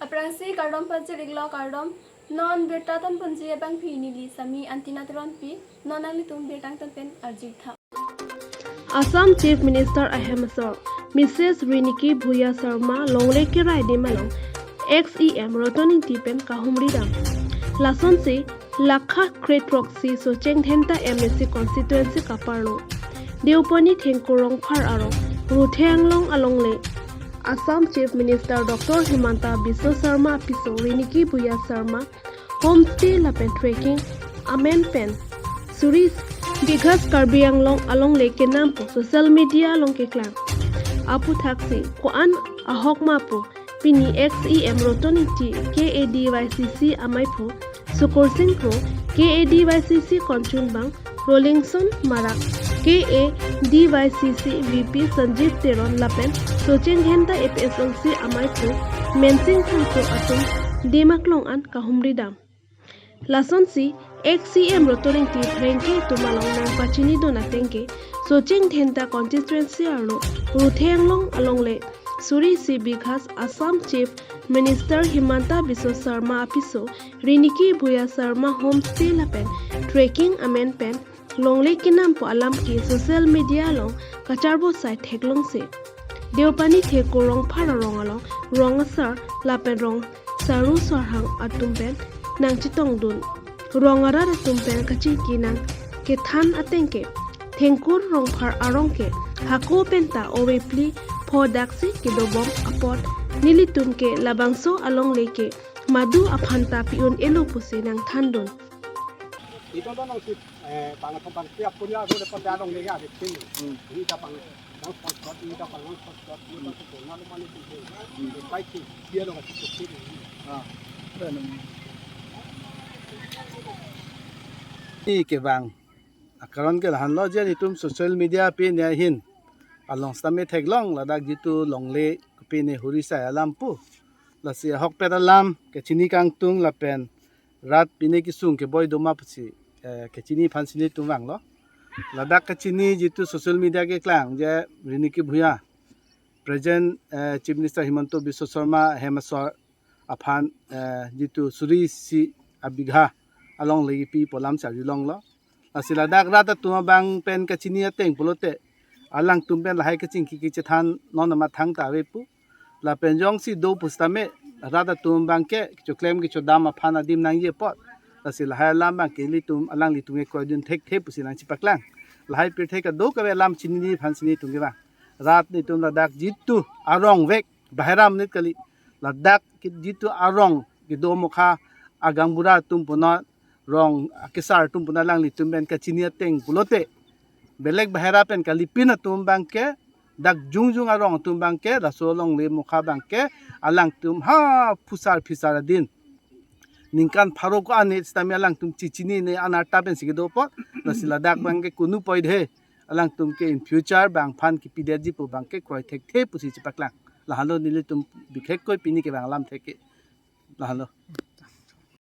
Aprangsi kardom pajiriglo kardom non bertatan punji bang phi nili sami antinatron pi nonali tum bertang tan pen arjitha. Assam Chief Minister Ahemsor Mrs. Riniki Bhuya Sharma longle ke rai de malong XEM rotoning tipen kahumridam lason se lakha crate proxy so cheng thenta MSC constituency kaparlo deuponi thengkorong phar aro ruthenglong alongle Assam Chief Minister Dr. Himanta Biswa Sharma Piso Riniki Bhuya Sharma homestay lapen trekking amen pen suris Bighas Karbi Anglong along lake nampo social media long ke klang apu thaksi ko an ahok mapo pini XEM rotoniti KADYCC amaipo sukorsing pro KADYCC konchun bang Rollingson Marak KADYCC VP Sanjeev Teron Lapen Sochen Henta APSLC amaipo mensing thankto atum demaklong an kahumridam Lason si XCM rotoring ti renke tumalong nang pachini do natengke socheng thenta constituency aro ruthenglong alongle suri si bighas Assam Chief Minister Himanta Biswa Sharma apiso Riniki Bhuya Sharma homestay lapen trekking amen pen longle kinam po alam ki social media long kacharbo site theklong se deopani thekorong phararong along rong sar lapen rong saru sarhang atumpen nang chitong dun rongara tumpen kachi kinang ke than atengke thengkur rong phar arongke hako penta owepli phodaksi ke dobom apot nilitun ke labangso along leke madu aphanta piun elo pusi nang thandun ito to nang pang pang tiap punya so de pada dong lega de tin ni ta pang nang spot ni ta pang nang spot ni ta ko na lo mani tu pai ki dia lo ka tu tin ni ke bang akaron ke han lo je ni tum social media pe ne hin along stame theglong ladak jitu longle pe ne hurisa alampu la se hok pe alam ke chini kang tung la pen rat pine ki sung ke boy doma psi ke chini phansili tung wang lo ladak ke chini jitu social media ke klang je Riniki Bhuya present Chief Minister Himanta Biswa Sharma Hemsor aphan jitu suri si abigha along legi pi polam chari long lo asila dak rata tuma bang pen ka chini ateng pulote alang tumpen lahai ka chingki ki chethan non ma thang ta we pu la pen jong si do pustame rata tum bang ke cho claim ki cho dam phana dim nang ye pot asila hai lam bang ke li tum alang li tunge ko din thek the pusi nang chipaklang lahai pir the ka do ka we lam chini ni phan chini tunge ba rat ni tum la dak jitu arong vek bahram nit kali la dak ki jitu arong ki do mokha agang bura tum puna rong akisar tum puna lang li tum ben ka chini ateng pulote belek bahera pen kalipina tum bangke dak jungjung arong tum bangke rasolong le mukha bangke alang tum ha pusar fisar din ningkan pharo ko ane stami alang tum chichini ne anarta pen sigido pot nasila dak bangke kunu poidhe alang tum ke in future bang phan ki pidaji pu bangke kroi thek the pusi chipaklang lahalo nile tum bikhek koi pini ke bang lam theke lahalo